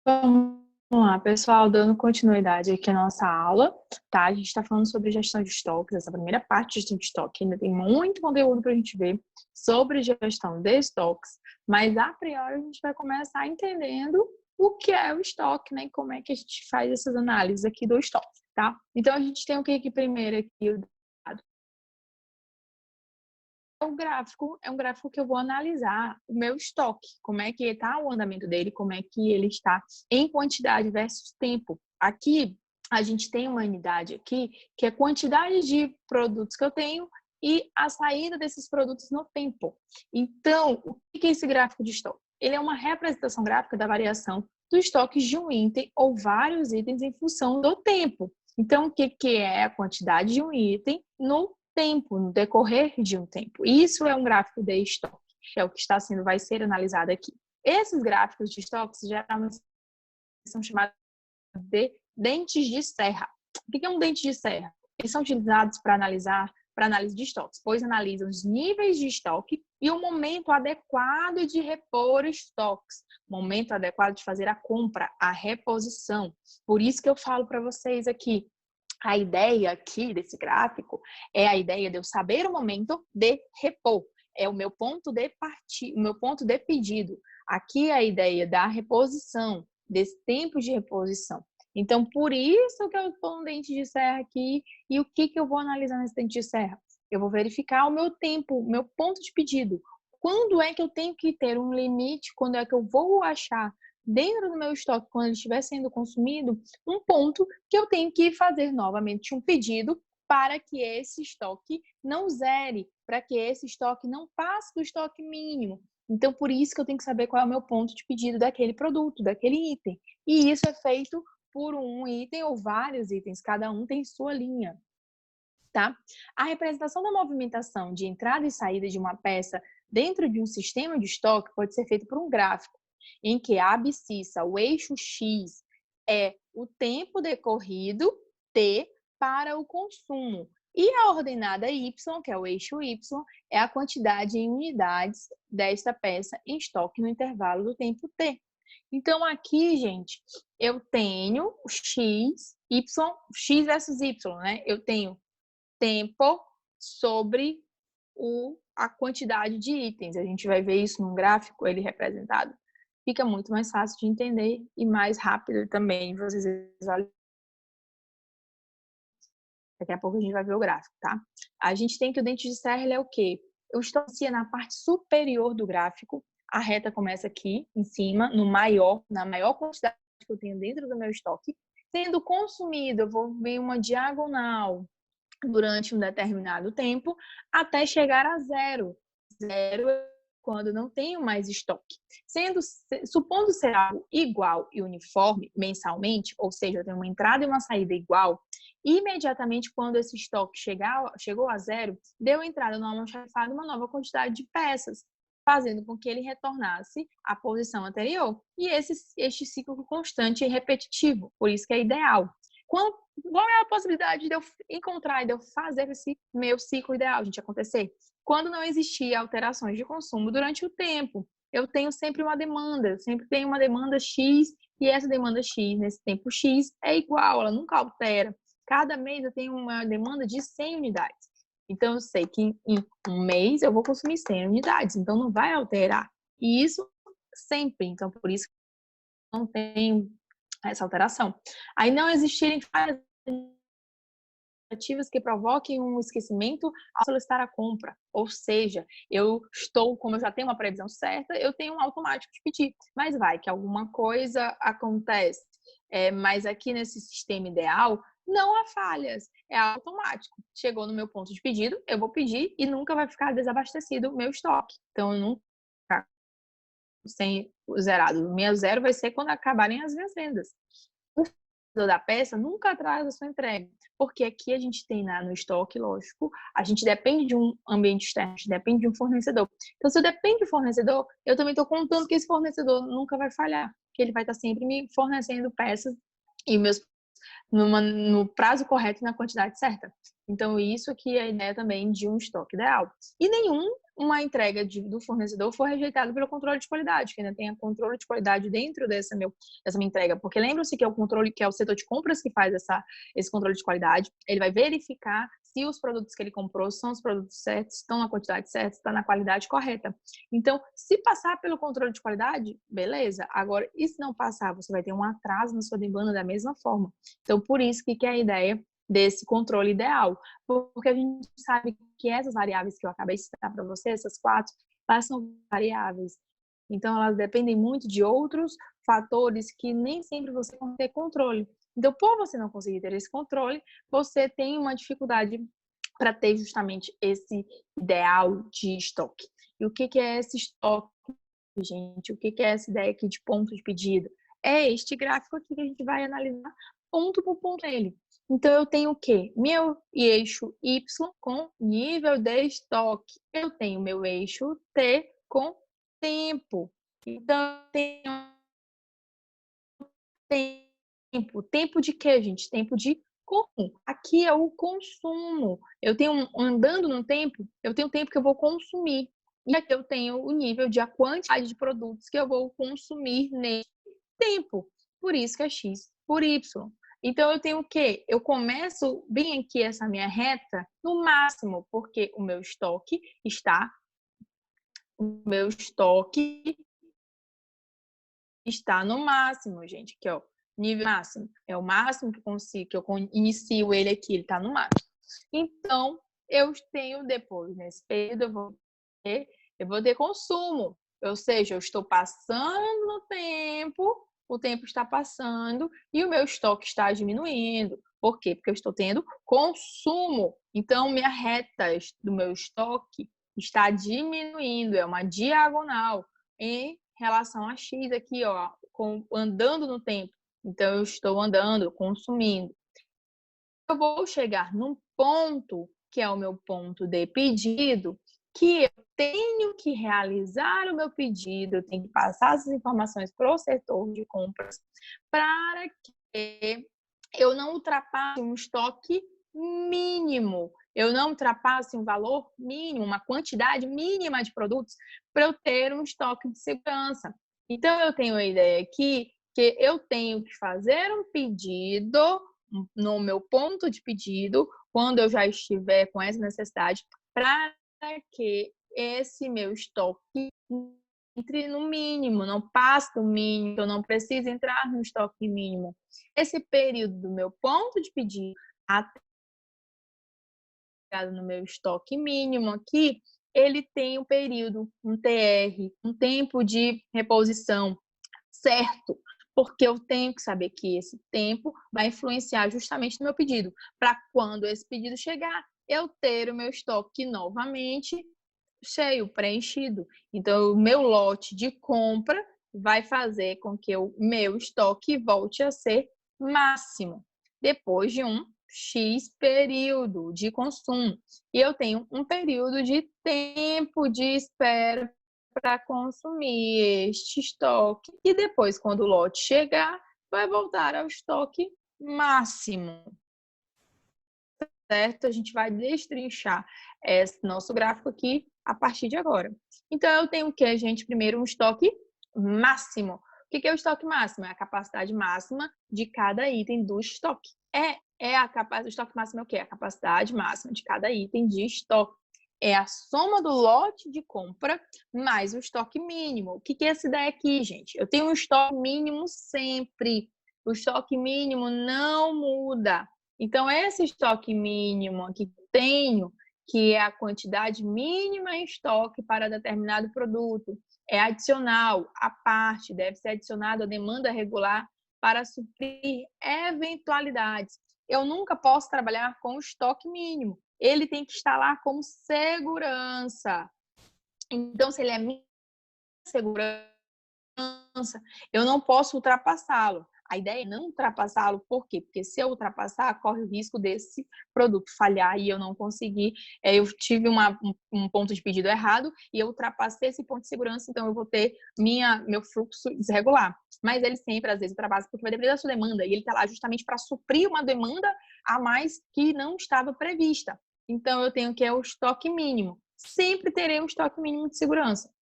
Vamos lá, pessoal, dando continuidade aqui à nossa aula, tá? A gente está falando sobre gestão de estoques, essa primeira parte de gestão de estoque. Ainda tem muito conteúdo para a gente ver sobre gestão de estoques, mas a priori a gente vai começar entendendo o que é o estoque, né? E como é que a gente faz essas análises aqui do estoque, tá? Então a gente tem o que aqui primeiro aqui, o dado. O gráfico é um gráfico que eu vou analisar o meu estoque, como é que está o andamento dele, como é que ele está em quantidade versus tempo. Aqui a gente tem uma unidade aqui que é a quantidade de produtos que eu tenho e a saída desses produtos no tempo. Então, o que é esse gráfico de estoque? Ele é uma representação gráfica da variação do estoque de um item ou vários itens em função do tempo. Então, o que é a quantidade de um item no tempo, no decorrer de um tempo. Isso é um gráfico de estoque, que é o que vai ser analisado aqui. Esses gráficos de estoques geralmente são chamados de dentes de serra. O que é um dente de serra? Eles são utilizados para análise de estoques, pois analisam os níveis de estoque e o momento adequado de repor estoques, momento adequado de fazer a compra, a reposição. Por isso que eu falo para vocês aqui, a ideia aqui desse gráfico é a ideia de eu saber o momento de repor. É o meu ponto de partida, o meu ponto de pedido. Aqui é a ideia da reposição, desse tempo de reposição. Então, por isso que eu estou no dente de serra aqui. E o que eu vou analisar nesse dente de serra? Eu vou verificar o meu tempo, o meu ponto de pedido. Quando é que eu tenho que ter um limite? Quando é que eu vou achar dentro do meu estoque, quando ele estiver sendo consumido, um ponto que eu tenho que fazer novamente um pedido para que esse estoque não zere, para que esse estoque não passe do estoque mínimo. Então, por isso que eu tenho que saber qual é o meu ponto de pedido daquele produto, daquele item. E isso é feito por um item ou vários itens, cada um tem sua linha, tá? A representação da movimentação de entrada e saída de uma peça dentro de um sistema de estoque pode ser feito por um gráfico, em que a abscissa, o eixo X, é o tempo decorrido, T, para o consumo. E a ordenada Y, que é o eixo Y, é a quantidade em unidades desta peça em estoque no intervalo do tempo T. Então, aqui, gente, eu tenho o X, Y, X versus Y, né? Eu tenho tempo sobre a quantidade de itens. A gente vai ver isso num gráfico, ele representado. Fica muito mais fácil de entender e mais rápido também. Vocês visualizam. Daqui a pouco a gente vai ver o gráfico, tá? A gente tem que o dente de serra, ele é o quê? Eu estou na parte superior do gráfico. A reta começa aqui, em cima, na maior quantidade que eu tenho dentro do meu estoque. Sendo consumido, eu vou ver uma diagonal durante um determinado tempo, até chegar a zero. Zero é quando não tenho mais estoque. Supondo ser algo igual e uniforme mensalmente, ou seja, eu tenho uma entrada e uma saída igual, imediatamente quando esse estoque chegou a zero, deu entrada no almoxarifado uma nova quantidade de peças, fazendo com que ele retornasse à posição anterior. E este ciclo constante e repetitivo, por isso que é ideal. Qual é a possibilidade de eu encontrar e de eu fazer esse meu ciclo ideal, gente, acontecer? Quando não existia alterações de consumo durante o tempo. Eu tenho sempre uma demanda, sempre tenho uma demanda X, e essa demanda X, nesse tempo X, é igual, ela nunca altera. Cada mês eu tenho uma demanda de 100 unidades. Então, eu sei que em um mês eu vou consumir 100 unidades, então não vai alterar. E isso sempre, então por isso que não tem essa alteração. Aí não existirem falhas que provoquem um esquecimento ao solicitar a compra. Ou seja, como eu já tenho uma previsão certa, eu tenho um automático de pedir. Mas vai que alguma coisa acontece. Mas aqui nesse sistema ideal, não há falhas. É automático. Chegou no meu ponto de pedido, eu vou pedir e nunca vai ficar desabastecido o meu estoque. Então, eu nunca sem zerado. O meu zero vai ser quando acabarem as minhas vendas. O fornecedor da peça nunca atrasa a sua entrega, porque aqui a gente tem no estoque, lógico, a gente depende de um ambiente externo, a gente depende de um fornecedor. Então, se eu dependo de fornecedor, eu também estou contando que esse fornecedor nunca vai falhar, que ele vai estar sempre me fornecendo peças e no prazo correto e na quantidade certa. Então, isso aqui é a ideia também de um estoque ideal. E nenhum uma entrega do fornecedor for rejeitada pelo controle de qualidade, que ainda tenha controle de qualidade dentro dessa minha entrega. Porque lembra-se que é o controle, que é o setor de compras que faz esse controle de qualidade. Ele vai verificar se os produtos que ele comprou são os produtos certos, estão na quantidade certa, está na qualidade correta. Então, se passar pelo controle de qualidade, beleza. Agora, e se não passar, você vai ter um atraso na sua demanda da mesma forma. Então, por isso que é a ideia desse controle ideal, porque a gente sabe que essas variáveis que eu acabei de citar para você, essas 4, elas são variáveis. Então, elas dependem muito de outros fatores que nem sempre você consegue ter controle. Então, por você não conseguir ter esse controle, você tem uma dificuldade para ter justamente esse ideal de estoque. E o que é esse estoque, gente? O que é essa ideia aqui de ponto de pedido? É este gráfico aqui que a gente vai analisar ponto por ponto nele. Então, eu tenho o quê? Meu eixo Y com nível de estoque. Eu tenho meu eixo T com tempo. Então, eu tenho tempo. Tempo de quê, gente? Tempo de consumo. Aqui é o consumo. Eu tenho, andando no tempo, eu tenho tempo que eu vou consumir. E aqui eu tenho o nível de a quantidade de produtos que eu vou consumir nesse tempo. Por isso que é X por Y. Então, eu tenho o quê? Eu começo bem aqui essa minha reta no máximo, porque o meu estoque está no máximo, gente. Aqui, ó, nível máximo. É o máximo que eu consigo, que eu inicio ele aqui, ele está no máximo. Então, eu tenho depois, nesse período, eu vou ter consumo. Ou seja, eu estou passando no tempo, o tempo está passando e o meu estoque está diminuindo. Por quê? Porque eu estou tendo consumo. Então, minha reta do meu estoque está diminuindo, é uma diagonal em relação a X aqui, ó, andando no tempo. Então, eu estou andando, consumindo. Eu vou chegar num ponto, que é o meu ponto de pedido, que eu tenho que realizar o meu pedido, eu tenho que passar essas informações para o setor de compras para que eu não ultrapasse um estoque mínimo, eu não ultrapasse um valor mínimo, uma quantidade mínima de produtos para eu ter um estoque de segurança. Então, eu tenho a ideia aqui que eu tenho que fazer um pedido no meu ponto de pedido, quando eu já estiver com essa necessidade, para que esse meu estoque entre no mínimo, não passe do mínimo, eu não preciso entrar no estoque mínimo. Esse período do meu ponto de pedido até no meu estoque mínimo aqui, ele tem um período, um TR, um tempo de reposição certo, porque eu tenho que saber que esse tempo vai influenciar justamente no meu pedido, para quando esse pedido chegar, eu ter o meu estoque novamente cheio, preenchido. Então, o meu lote de compra vai fazer com que o meu estoque volte a ser máximo, depois de um X período de consumo. E eu tenho um período de tempo de espera para consumir este estoque. E depois, quando o lote chegar, vai voltar ao estoque máximo. Certo? A gente vai destrinchar esse nosso gráfico aqui a partir de agora. Então, eu tenho o que, gente? Primeiro, um estoque máximo. O que é o estoque máximo? É a capacidade máxima de cada item do estoque. O estoque máximo é o quê? A capacidade máxima de cada item de estoque. É a soma do lote de compra mais o estoque mínimo. O que é essa ideia aqui, gente? Eu tenho um estoque mínimo sempre. O estoque mínimo não muda. Então, esse estoque mínimo aqui que eu tenho, que é a quantidade mínima em estoque para determinado produto, é adicional, à parte, deve ser adicionado à demanda regular para suprir eventualidades. Eu nunca posso trabalhar com o estoque mínimo. Ele tem que estar lá como segurança. Então, se ele é minha segurança, eu não posso ultrapassá-lo. A ideia é não ultrapassá-lo, por quê? Porque se eu ultrapassar, corre o risco desse produto falhar e eu não conseguir. Eu tive um ponto de pedido errado e eu ultrapassei esse ponto de segurança, então eu vou ter meu fluxo desregular. Mas ele sempre, às vezes, ultrapassa, porque vai depender da sua demanda e ele está lá justamente para suprir uma demanda a mais que não estava prevista. Então, eu tenho que é o estoque mínimo. sempre terei um estoque mínimo de segurança.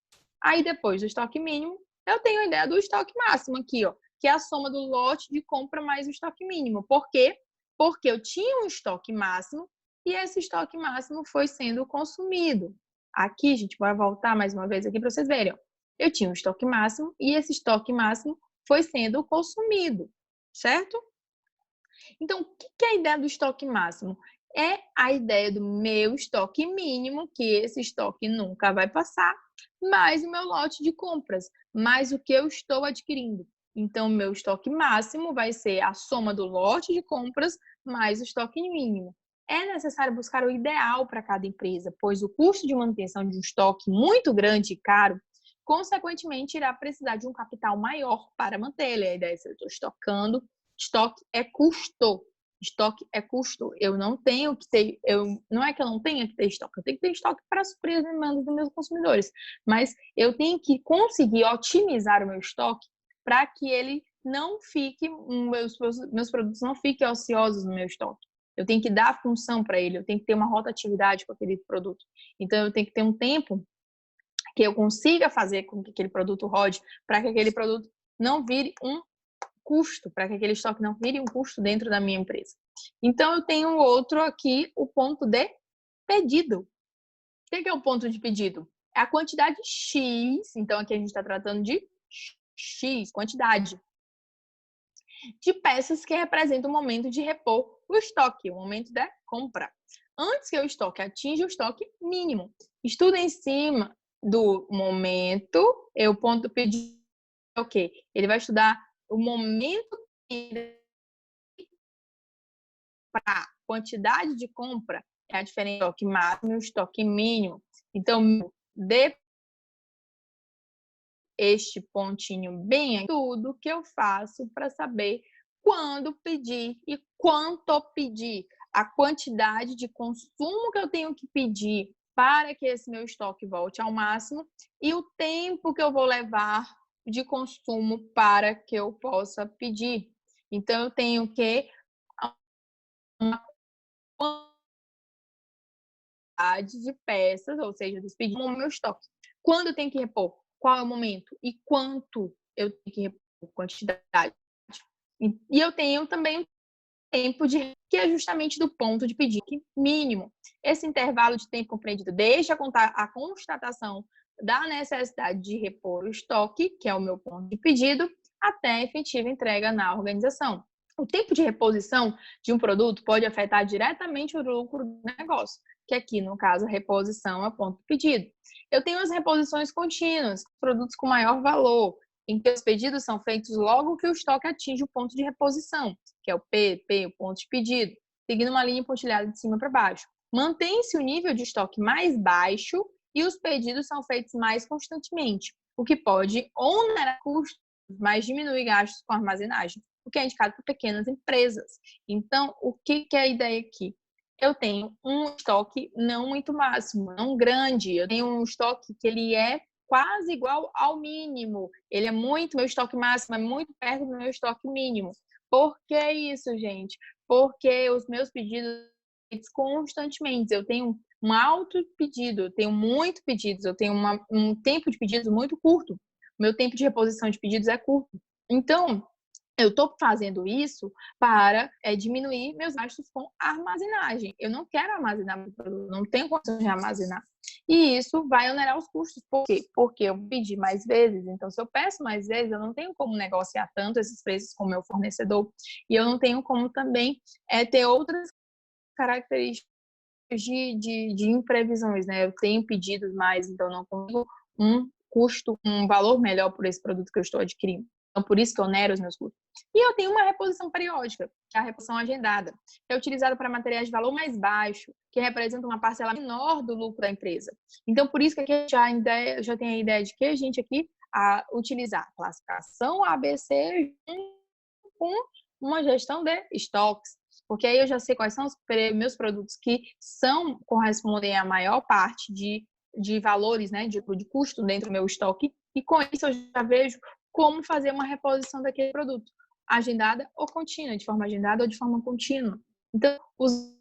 Aí, depois do estoque mínimo, eu tenho a ideia do estoque máximo aqui, ó, que é a soma do lote de compra mais o estoque mínimo. Por quê? Porque eu tinha um estoque máximo e esse estoque máximo foi sendo consumido. Aqui, gente, bora voltar mais uma vez aqui para vocês verem. Ó. Eu tinha um estoque máximo e esse estoque máximo foi sendo consumido, certo? Então, o que é a ideia do estoque máximo? É a ideia do meu estoque mínimo, que esse estoque nunca vai passar, mais o meu lote de compras, mais o que eu estou adquirindo. Então, o meu estoque máximo vai ser a soma do lote de compras mais o estoque mínimo. É necessário buscar o ideal para cada empresa, pois o custo de manutenção de um estoque muito grande e caro, consequentemente, irá precisar de um capital maior para mantê-lo. A ideia é se eu estou estocando. Estoque é custo. Estoque é custo. Eu não tenho que ter, não é que eu não tenha que ter estoque, eu tenho que ter estoque para suprir as demandas dos meus consumidores. Mas eu tenho que conseguir otimizar o meu estoque para que ele não fique, meus produtos não fiquem ociosos no meu estoque. Eu tenho que dar função para ele, eu tenho que ter uma rotatividade com aquele produto. Então, eu tenho que ter um tempo que eu consiga fazer com que aquele produto rode, para que aquele produto não vire um custo, para que aquele estoque não vire um custo dentro da minha empresa. Então, eu tenho outro aqui, o ponto de pedido. O que é o ponto de pedido? É a quantidade X, então aqui a gente está tratando de X, quantidade, de peças que representam o momento de repor o estoque, o momento da compra. Antes que o estoque atinja o estoque mínimo. Estudo em cima do momento, o ponto pedido é o quê? Ele vai estudar o momento para quantidade de compra, é a diferença do estoque máximo e o estoque mínimo. Então, de este pontinho bem aqui, tudo que eu faço para saber quando pedir e quanto pedir, a quantidade de consumo que eu tenho que pedir para que esse meu estoque volte ao máximo e o tempo que eu vou levar de consumo para que eu possa pedir. Então, eu tenho que uma quantidade de peças, ou seja, dos pedidos no meu estoque. Quando eu tenho que repor? Qual é o momento? E quanto eu tenho que repor? Quantidade. E eu tenho também tempo de que é justamente do ponto de pedido mínimo. Esse intervalo de tempo compreendido desde a constatação da necessidade de repor o estoque, que é o meu ponto de pedido, até a efetiva entrega na organização. O tempo de reposição de um produto pode afetar diretamente o lucro do negócio, que aqui, no caso, a reposição é o ponto de pedido. Eu tenho as reposições contínuas, produtos com maior valor, em que os pedidos são feitos logo que o estoque atinge o ponto de reposição, que é o P, o ponto de pedido, seguindo uma linha pontilhada de cima para baixo. Mantém-se o nível de estoque mais baixo e os pedidos são feitos mais constantemente, o que pode onerar custos, mas diminuir gastos com armazenagem, o que é indicado para pequenas empresas. Então, o que é a ideia aqui? Eu tenho um estoque não muito máximo, não grande. Eu tenho um estoque que ele é quase igual ao mínimo. Ele é muito, meu estoque máximo é muito perto do meu estoque mínimo. Por que isso, gente? Porque os meus pedidos constantemente, eu tenho um alto pedido, eu tenho muito pedidos, eu tenho um tempo de pedidos muito curto. Meu tempo de reposição de pedidos é curto. Então, eu estou fazendo isso para diminuir meus gastos com armazenagem. Eu não quero armazenar meu produto, não tenho condição de armazenar. E isso vai onerar os custos. Por quê? Porque eu pedi mais vezes. Então, se eu peço mais vezes, eu não tenho como negociar tanto esses preços com o meu fornecedor. E eu não tenho como também ter outras características de imprevisões, né? Eu tenho pedidos mais, então não consigo um custo, um valor melhor por esse produto que eu estou adquirindo. Então, por isso que eu onero os meus custos. E eu tenho uma reposição periódica, que é a reposição agendada, que é utilizada para materiais de valor mais baixo, que representa uma parcela menor do lucro da empresa. Então, por isso que aqui já tem a ideia de que a gente aqui utilizar a classificação ABC com uma gestão de estoques, porque aí eu já sei quais são os meus produtos que correspondem à maior parte de valores, né, de custo dentro do meu estoque, e com isso eu já vejo como fazer uma reposição daquele produto, agendada ou contínua, de forma agendada ou de forma contínua. Então, os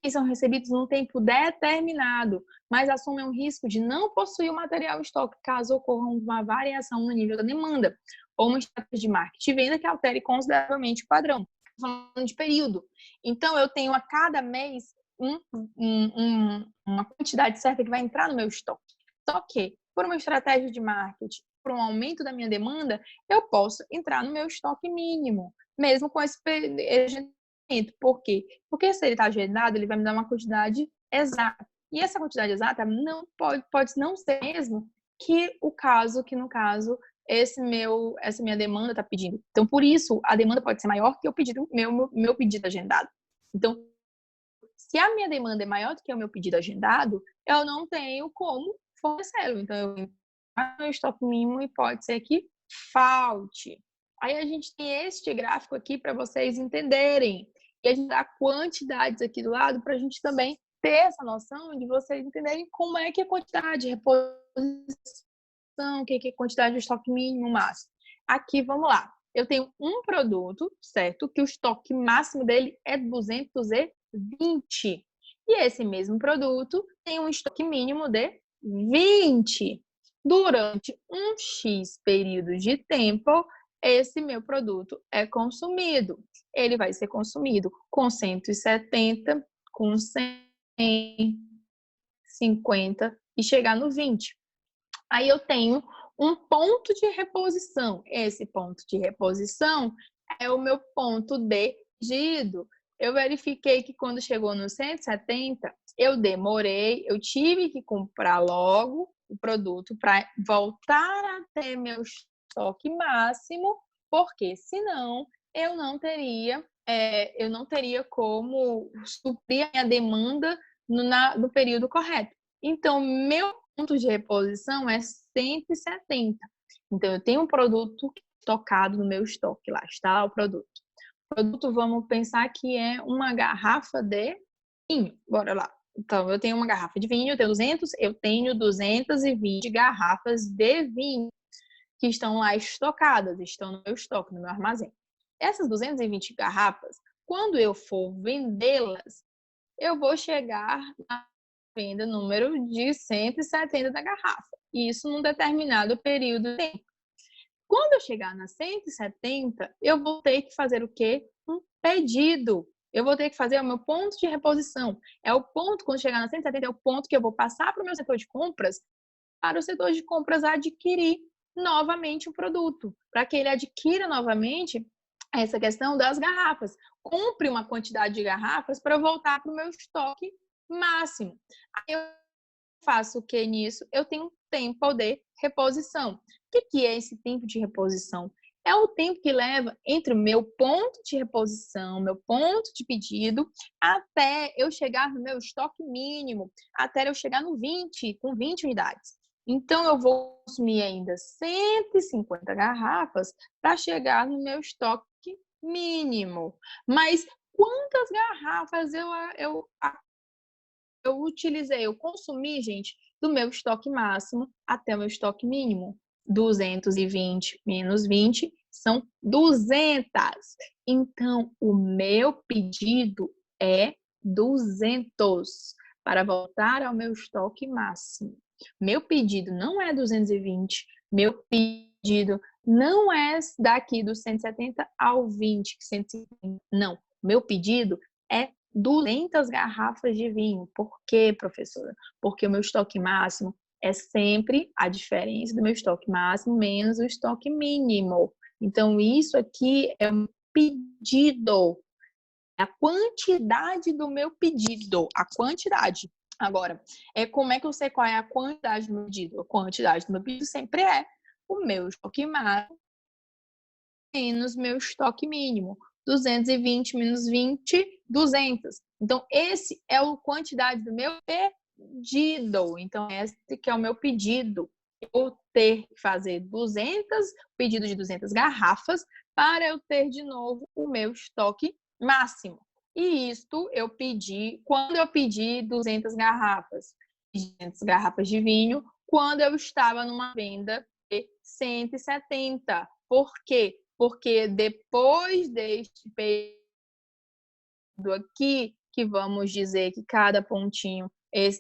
são recebidos num tempo determinado, mas assumem o risco de não possuir o material em estoque caso ocorra uma variação no nível da demanda ou uma estratégia de marketing e venda que altere consideravelmente o padrão. Falando de período. Então, eu tenho a cada mês uma quantidade certa que vai entrar no meu estoque. Só que, por uma estratégia de marketing, por um aumento da minha demanda, eu posso entrar no meu estoque mínimo, mesmo com esse agendamento. Por quê? Porque se ele está agendado, ele vai me dar uma quantidade exata. E essa quantidade exata não pode não ser mesmo que no caso, essa minha demanda está pedindo. Então, por isso, a demanda pode ser maior que o pedido, meu pedido agendado. Então, se a minha demanda é maior do que o meu pedido agendado, eu não tenho como fornecê-lo. Então, eu entro no estoque mínimo e pode ser que falte. Aí a gente tem este gráfico aqui para vocês entenderem. E a gente dá quantidades aqui do lado para a gente também ter essa noção de vocês entenderem como é que é a quantidade de reposição, o que é a quantidade de estoque mínimo, máximo. Aqui, vamos lá. Eu tenho um produto, certo? Que o estoque máximo dele é 220. E esse mesmo produto tem um estoque mínimo de 20. Durante um X período de tempo, esse meu produto é consumido. Ele vai ser consumido com 170, com 100, 50 e chegar no 20. Aí eu tenho um ponto de reposição. Esse ponto de reposição é o meu ponto de pedido. Eu verifiquei que quando chegou no 170, eu demorei, eu tive que comprar logo o produto para voltar a ter meu estoque máximo, porque senão eu não teria como suprir a minha demanda no período correto. Então, meu ponto de reposição é 170. Então, eu tenho um produto estocado no meu estoque, lá está o produto. O produto, vamos pensar que é uma garrafa de vinho. Bora lá. Então, eu tenho uma garrafa de vinho, eu tenho 220 garrafas de vinho que estão lá estocadas, estão no meu estoque, no meu armazém. Essas 220 garrafas, quando eu for vendê-las, eu vou chegar na venda número de 170 da garrafa. Isso num determinado período de tempo. Quando eu chegar na 170, eu vou ter que fazer o quê? Um pedido. Eu vou ter que fazer o meu ponto de reposição. É o ponto, quando chegar na 170, é o ponto que eu vou passar para o meu setor de compras, para o setor de compras adquirir novamente o produto, para que ele adquira novamente essa questão das garrafas. Compre uma quantidade de garrafas para voltar para o meu estoque máximo. Aí eu faço o que nisso? Eu tenho um tempo de reposição. O que é esse tempo de reposição? É o tempo que leva entre o meu ponto de reposição, meu ponto de pedido, até eu chegar no meu estoque mínimo, até eu chegar no 20, com 20 unidades. Então, eu vou consumir ainda 150 garrafas para chegar no meu estoque mínimo. Mas quantas garrafas eu utilizei, eu consumi, gente, do meu estoque máximo até o meu estoque mínimo? 220 menos 20 são 200. Então, o meu pedido é 200 para voltar ao meu estoque máximo. Meu pedido não é 220, meu pedido não é daqui do 170 ao 20, 150. Não, meu pedido é 200 garrafas de vinho. Por quê, professora? Porque o meu estoque máximo é sempre a diferença do meu estoque máximo menos o estoque mínimo. Então, isso aqui é um pedido. A quantidade do meu pedido. A quantidade. Agora, como é que eu sei qual é a quantidade do meu pedido? A quantidade do meu pedido sempre é o meu estoque máximo menos meu estoque mínimo. 220 menos 20, 200. Então, esse é a quantidade do meu pedido. Então, esse que é o meu pedido. Eu ter que fazer 200, pedido de 200 garrafas, para eu ter de novo o meu estoque máximo. E isto eu pedi, quando eu pedi 200 garrafas de vinho, quando eu estava numa venda de 170. Por quê? Porque depois deste período aqui, que vamos dizer que cada pontinho,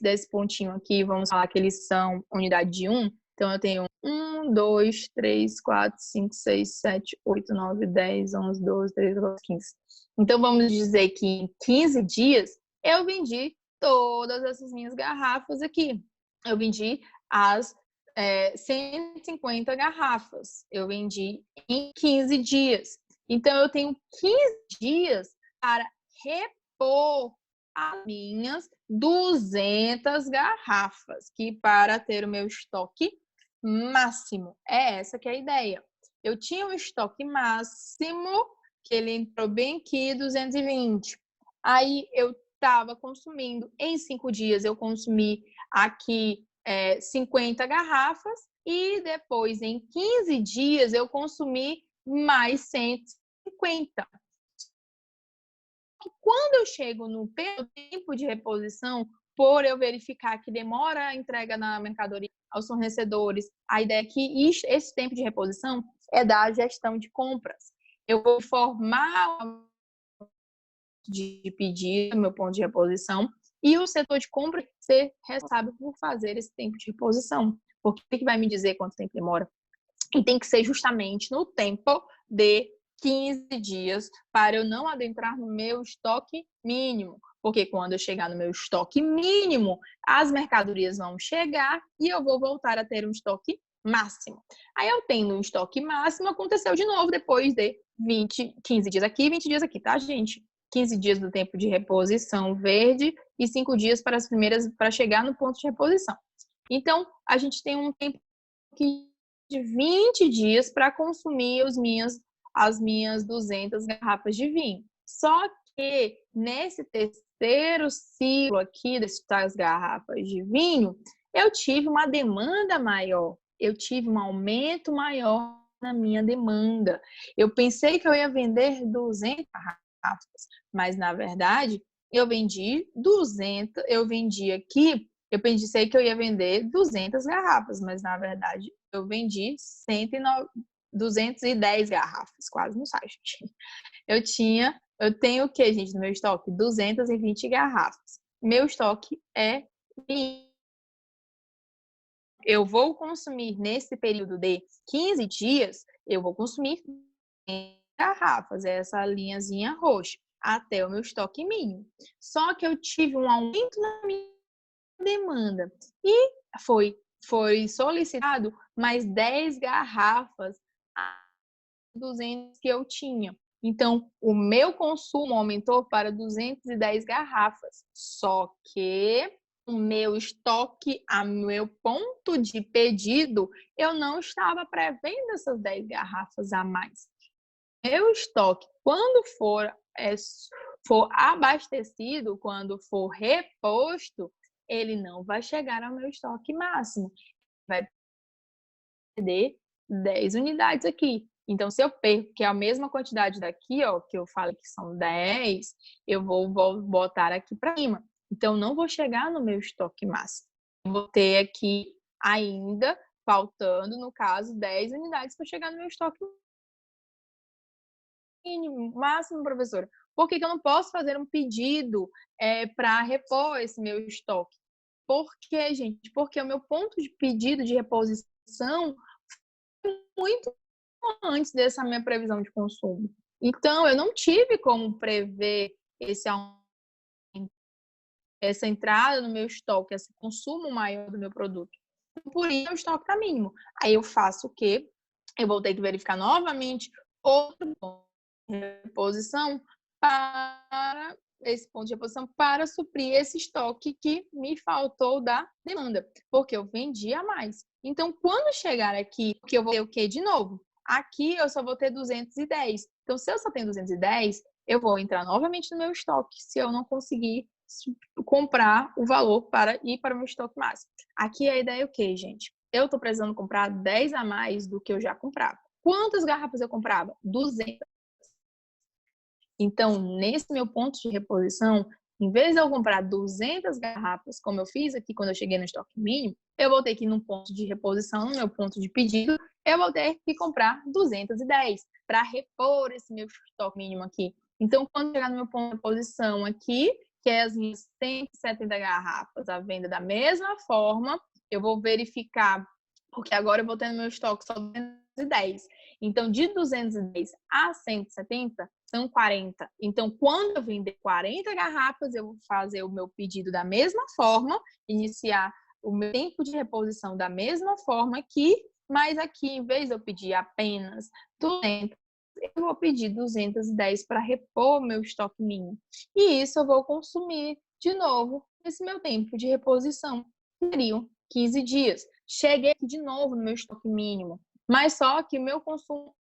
desse pontinho aqui, vamos falar que eles são unidade de 1. Então, eu tenho 1, 2, 3, 4, 5, 6, 7, 8, 9, 10, 11, 12, 13, 14, 15. Então, vamos dizer que em 15 dias, eu vendi todas essas minhas garrafas aqui. Eu vendi as 150 garrafas. Eu vendi em 15 dias. Então, eu tenho 15 dias para repor as minhas 200 garrafas, que para ter o meu estoque máximo. É essa que é a ideia. Eu tinha um estoque máximo, que ele entrou bem aqui, 220. Aí, eu estava consumindo, em 5 dias, eu consumi aqui 50 garrafas e depois, em 15 dias, eu consumi mais 150. Quando eu chego no tempo de reposição, por eu verificar que demora a entrega na mercadoria aos fornecedores, a ideia é que esse tempo de reposição é da gestão de compras. Eu vou formar de pedido, meu ponto de reposição, e o setor de compra ser responsável por fazer esse tempo de reposição. Porque o que vai me dizer quanto tempo demora? E tem que ser justamente no tempo de 15 dias para eu não adentrar no meu estoque mínimo. Porque quando eu chegar no meu estoque mínimo, as mercadorias vão chegar e eu vou voltar a ter um estoque máximo. Aí eu tendo um estoque máximo, aconteceu de novo depois de 15 dias aqui, 20 dias aqui, tá, gente? 15 dias do tempo de reposição verde e 5 dias para as primeiras, para chegar no ponto de reposição. Então, a gente tem um tempo de 20 dias para consumir as minhas 200 garrafas de vinho. Só que nesse terceiro ciclo aqui dessas garrafas de vinho, eu tive uma demanda maior, eu tive um aumento maior na minha demanda. Eu pensei que eu ia vender 200 garrafas, mas na verdade eu vendi 200, eu vendi aqui, eu pensei que eu ia vender 200 garrafas, mas na verdade eu vendi 210 garrafas, quase não sai, gente. Eu tenho o que, gente, no meu estoque? 220 garrafas. Meu estoque é eu vou consumir nesse período de 15 dias, eu vou consumir garrafas, essa linhazinha roxa, até o meu estoque mínimo. Só que eu tive um aumento na minha demanda e foi solicitado mais 10 garrafas a 200 que eu tinha. Então, o meu consumo aumentou para 210 garrafas. Só que o meu estoque, a meu ponto de pedido, eu não estava prevendo essas 10 garrafas a mais. Meu estoque, quando for abastecido, quando for reposto, ele não vai chegar ao meu estoque máximo. Vai perder 10 unidades aqui. Então, se eu perco, que é a mesma quantidade daqui, ó, que eu falo que são 10, eu vou botar aqui para cima. Então, não vou chegar no meu estoque máximo. Vou ter aqui ainda, faltando, no caso, 10 unidades para chegar no meu estoque mínimo, máximo, professora. Por que eu não posso fazer um pedido para repor esse meu estoque? Por quê, gente? Porque o meu ponto de pedido de reposição foi muito antes dessa minha previsão de consumo. Então, eu não tive como prever essa entrada no meu estoque, esse consumo maior do meu produto. Por isso, o estoque está mínimo. Aí eu faço o quê? Eu vou ter que verificar novamente outro ponto de reposição para esse ponto de reposição para suprir esse estoque que me faltou da demanda, porque eu vendi a mais. Então, quando chegar aqui, que eu vou ter o quê de novo? Aqui eu só vou ter 210. Então, se eu só tenho 210, eu vou entrar novamente no meu estoque, se eu não conseguir comprar o valor para ir para o meu estoque máximo. Aqui a ideia é o quê, gente? Eu estou precisando comprar 10 a mais do que eu já comprava. Quantas garrafas eu comprava? 200. Então, nesse meu ponto de reposição, em vez de eu comprar 200 garrafas, como eu fiz aqui quando eu cheguei no estoque mínimo, eu vou ter que ir num ponto de reposição, no meu ponto de pedido, eu vou ter que comprar 210 para repor esse meu estoque mínimo aqui. Então, quando chegar no meu ponto de reposição aqui, que é as minhas 170 garrafas à venda da mesma forma, eu vou verificar, porque agora eu vou ter no meu estoque só 210. Então, de 210 a 170, são 40. Então, quando eu vender 40 garrafas, eu vou fazer o meu pedido da mesma forma, iniciar o meu tempo de reposição da mesma forma aqui, mas aqui, em vez de eu pedir apenas 200, eu vou pedir 210 para repor meu estoque mínimo. E isso eu vou consumir de novo esse meu tempo de reposição, que seriam 15 dias. Cheguei aqui de novo no meu estoque mínimo, mas só que o meu consumo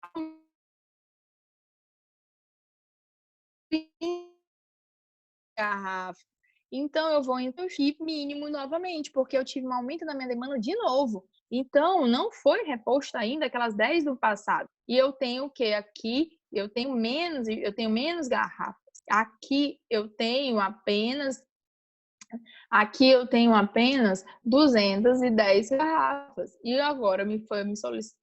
garrafa. Então, eu vou entrar no chip mínimo novamente, porque eu tive um aumento na minha demanda de novo. Então, não foi reposto ainda aquelas 10 do passado. E eu tenho o quê? Aqui eu tenho menos garrafas. Aqui eu tenho apenas 210 garrafas. E agora foi me solicitado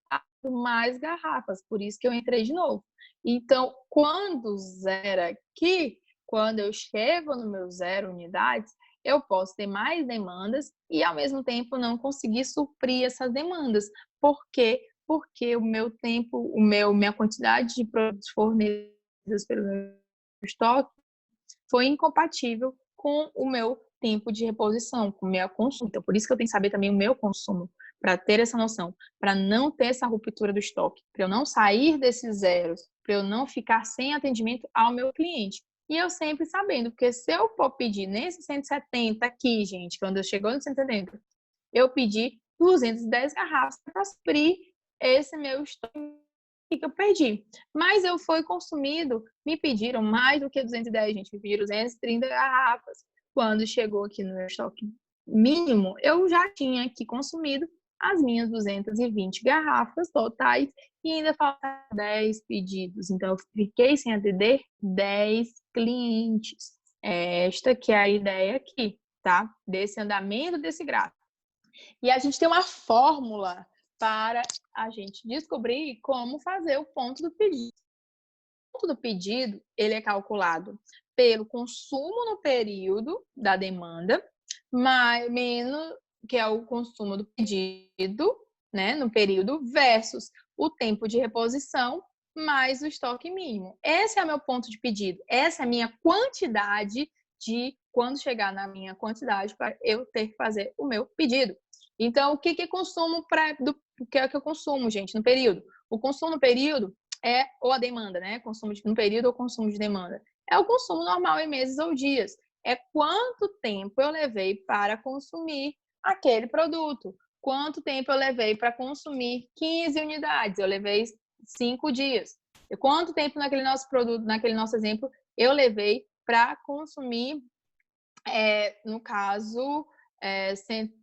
mais garrafas, por isso que eu entrei de novo. Então, quando zera aqui, quando eu chego no meu 0 unidades, eu posso ter mais demandas e, ao mesmo tempo, não conseguir suprir essas demandas. Por quê? Porque o meu tempo, minha quantidade de produtos fornecidos pelo meu estoque foi incompatível com o meu tempo de reposição, com o meu consumo. Então, por isso que eu tenho que saber também o meu consumo, para ter essa noção, para não ter essa ruptura do estoque, para eu não sair desses zeros, para eu não ficar sem atendimento ao meu cliente. E eu sempre sabendo, porque se eu for pedir nesse 170 aqui, gente, quando eu chegou no 170, eu pedi 210 garrafas para suprir esse meu estoque que eu perdi. Mas eu fui consumido, me pediram mais do que 210, gente, me pediram 230 garrafas. Quando chegou aqui no meu estoque mínimo, eu já tinha aqui consumido as minhas 220 garrafas totais e ainda faltavam 10 pedidos. Então, eu fiquei sem atender 10 clientes. Esta que é a ideia aqui, tá? Desse andamento desse gráfico. E a gente tem uma fórmula para a gente descobrir como fazer o ponto do pedido. O ponto do pedido, ele é calculado pelo consumo no período da demanda, menos que é o consumo do pedido, né, no período, versus o tempo de reposição mais o estoque mínimo. Esse é o meu ponto de pedido. Essa é a minha quantidade de quando chegar na minha quantidade para eu ter que fazer o meu pedido. Então, o que é consumo o que é que eu consumo, gente, no período? O consumo no período ou a demanda, né? Consumo no período ou consumo de demanda. É o consumo normal em meses ou dias. É quanto tempo eu levei para consumir aquele produto. Quanto tempo eu levei para consumir 15 unidades? Eu levei 5 dias. E quanto tempo naquele nosso produto, naquele nosso exemplo, eu levei para consumir, no caso,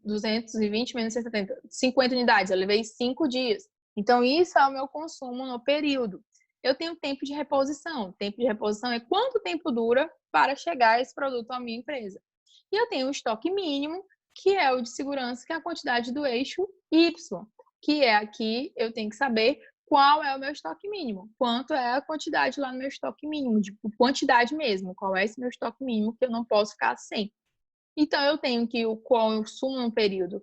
220 menos 170, 50 unidades. Eu levei 5 dias. Então, isso é o meu consumo no período. Eu tenho tempo de reposição. O tempo de reposição é quanto tempo dura para chegar esse produto à minha empresa. E eu tenho o estoque mínimo, que é o de segurança, que é a quantidade do eixo Y, que é aqui eu tenho que saber qual é o meu estoque mínimo, quanto é a quantidade lá no meu estoque mínimo, de quantidade mesmo, qual é esse meu estoque mínimo que eu não posso ficar sem. Então, eu tenho que o consumo no período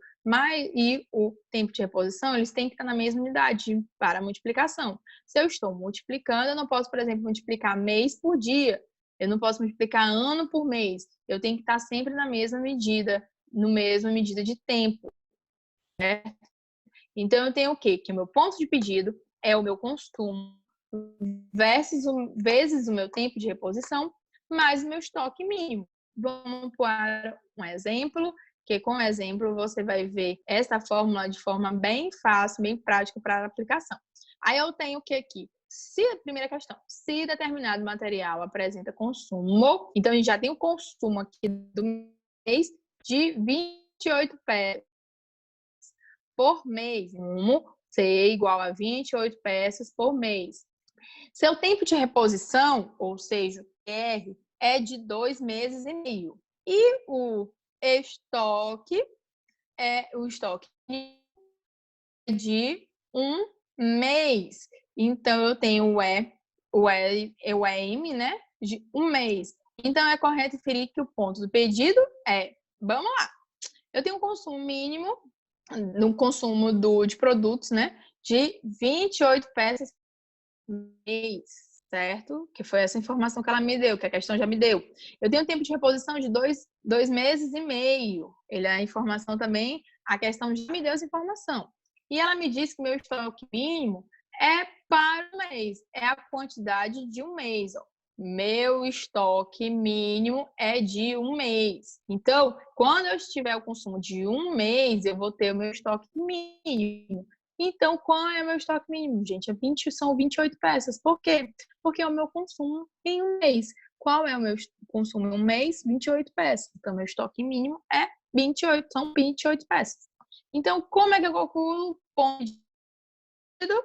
e o tempo de reposição, eles têm que estar na mesma unidade para multiplicação. Se eu estou multiplicando, eu não posso, por exemplo, multiplicar mês por dia. Eu não posso multiplicar ano por mês. Eu tenho que estar sempre na mesma medida, no mesma medida de tempo, né? Então, eu tenho o quê? Que o meu ponto de pedido é o meu consumo vezes o meu tempo de reposição, mais o meu estoque mínimo. Vamos para um exemplo, que com o exemplo você vai ver essa fórmula de forma bem fácil, bem prática para a aplicação. Aí eu tenho o que aqui? Primeira questão, se determinado material apresenta consumo, então a gente já tem o consumo aqui do mês de 28 peças por mês. C igual a 28 peças por mês. Seu tempo de reposição, ou seja, R, é de 2 meses e meio. E o estoque é de 1 mês. Então, eu tenho o EM, né, de 1 mês. Então, é correto inferir que o ponto do pedido é, vamos lá, eu tenho um consumo mínimo, no consumo de produtos, né, de 28 peças por mês, certo? Que foi essa informação que ela me deu, que a questão já me deu. Eu tenho um tempo de reposição de 2 meses e meio. A informação também, a questão já me deu essa informação. E ela me disse que meu estoque mínimo é para o mês, é a quantidade de um mês. Ó. Meu estoque mínimo é de um mês. Então, quando eu tiver o consumo de um mês, eu vou ter o meu estoque mínimo. Então, qual é o meu estoque mínimo, gente? São 28 peças. Por quê? Porque é o meu consumo em um mês. Qual é o meu consumo em um mês? 28 peças. Então, meu estoque mínimo é 28, são 28 peças. Então, como é que eu calculo o ponto de pedido?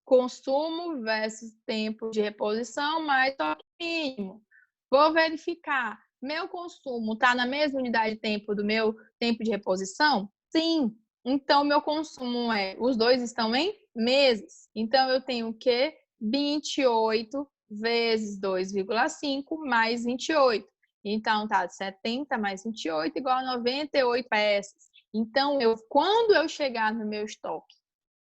Consumo versus tempo de reposição mais estoque mínimo. Vou verificar. Meu consumo está na mesma unidade de tempo do meu tempo de reposição? Sim. Então, meu consumo os dois estão em meses. Então, eu tenho o quê? 28 vezes 2,5 mais 28. Então, tá 70 mais 28 igual a 98 peças. Então, quando eu chegar no meu estoque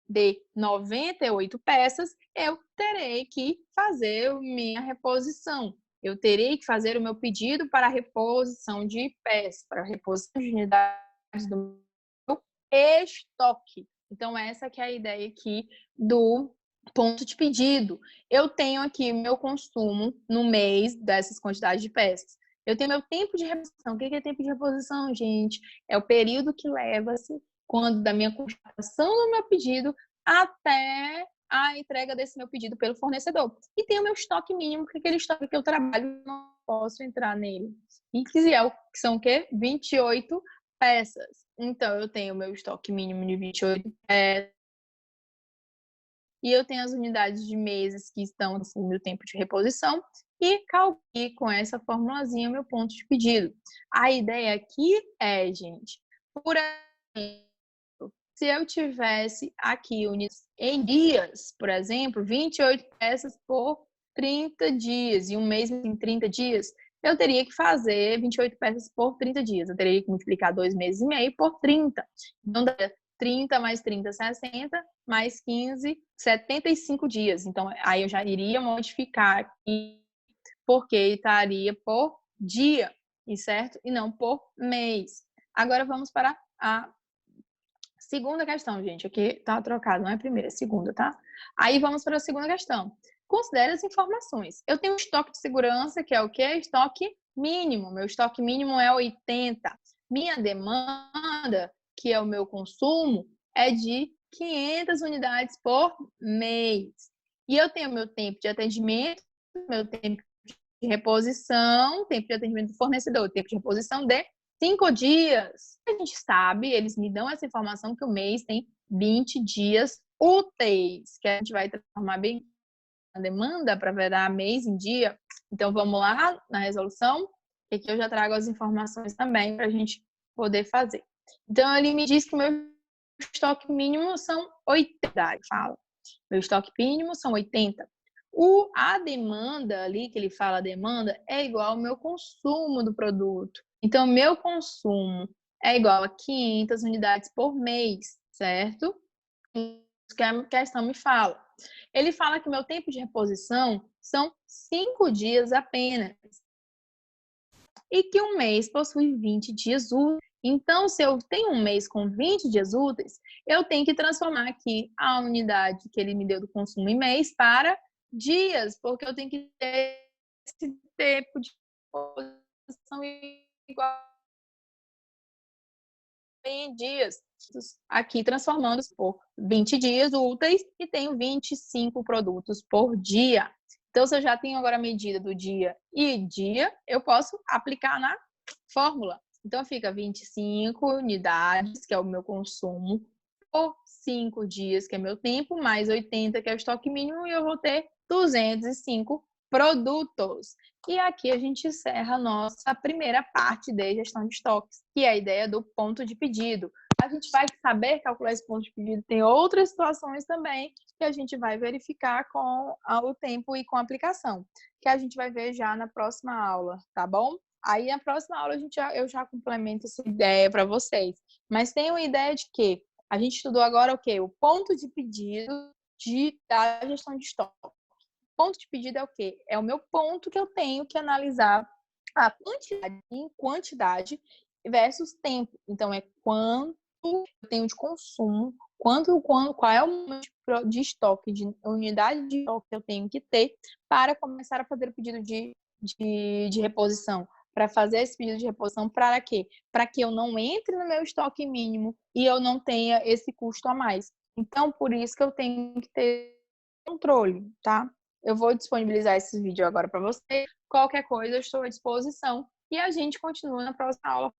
de 98 peças, eu terei que fazer minha reposição. Eu terei que fazer o meu pedido para a reposição de peças, para a reposição de unidades do meu estoque. Então, essa que é a ideia aqui do ponto de pedido. Eu tenho aqui meu consumo no mês dessas quantidades de peças. Eu tenho meu tempo de reposição. O que é tempo de reposição, gente? É o período que leva-se quando da minha constatação do meu pedido até a entrega desse meu pedido pelo fornecedor. E tem o meu estoque mínimo, que é aquele estoque que eu trabalho, não posso entrar nele. E que são o quê? 28 peças. Então, eu tenho o meu estoque mínimo de 28 peças. E eu tenho as unidades de meses que estão no meu tempo de reposição e calculei com essa formulazinha meu ponto de pedido. A ideia aqui é, gente, por exemplo, se eu tivesse aqui em dias, por exemplo, 28 peças por 30 dias, e um mês em 30 dias, eu teria que fazer 28 peças por 30 dias. Eu teria que multiplicar 2 meses e meio por 30. Então, daria 30 mais 30, 60, mais 15, 75 dias. Então, aí eu já iria modificar aqui, porque estaria por dia, certo? E não por mês. Agora vamos para a segunda questão, gente. Aqui tá trocado, não é a primeira, é a segunda, tá? Aí vamos para a segunda questão. Considere as informações. Eu tenho um estoque de segurança, que é o quê? Estoque mínimo. Meu estoque mínimo é 80. Minha demanda, que é o meu consumo, é de 500 unidades por mês. E eu tenho meu tempo de atendimento, meu tempo de reposição, tempo de atendimento do fornecedor, tempo de reposição de 5 dias. A gente sabe, eles me dão essa informação que o mês tem 20 dias úteis, que a gente vai transformar bem a demanda para virar mês em dia. Então, vamos lá na resolução, que aqui eu já trago as informações também para a gente poder fazer. Então, ele me diz que o meu estoque mínimo são 80, fala. Meu estoque mínimo são 80. A demanda ali, que ele fala demanda, é igual ao meu consumo do produto. Então, meu consumo é igual a 500 unidades por mês, certo? Isso que a questão me fala. Ele fala que meu tempo de reposição são 5 dias apenas. E que um mês possui 20 dias úteis. Então, se eu tenho um mês com 20 dias úteis, eu tenho que transformar aqui a unidade que ele me deu do consumo em mês para dias, porque eu tenho que ter esse tempo de reposição igual em dias. Aqui transformando por 20 dias úteis e tenho 25 produtos por dia. Então, se eu já tenho agora a medida do dia e dia, eu posso aplicar na fórmula. Então, fica 25 unidades, que é o meu consumo, por 5 dias, que é meu tempo, mais 80, que é o estoque mínimo, e eu vou ter 205 produtos. E aqui a gente encerra a nossa primeira parte de gestão de estoques, que é a ideia do ponto de pedido. A gente vai saber calcular esse ponto de pedido. Tem outras situações também que a gente vai verificar com o tempo e com a aplicação, que a gente vai ver já na próxima aula, tá bom? Aí, na próxima aula, eu já complemento essa ideia para vocês. Mas tenham ideia de que a gente estudou agora o quê? O ponto de pedido da gestão de estoque. Ponto de pedido é o quê? É o meu ponto que eu tenho que analisar a quantidade em quantidade versus tempo. Então, é quanto eu tenho de consumo, qual é o número de estoque, de unidade de estoque que eu tenho que ter para começar a fazer o pedido de reposição. Para fazer esse pedido de reposição, para quê? Para que eu não entre no meu estoque mínimo e eu não tenha esse custo a mais. Então, por isso que eu tenho que ter controle, tá? Eu vou disponibilizar esse vídeo agora para você. Qualquer coisa, eu estou à disposição. E a gente continua na próxima aula.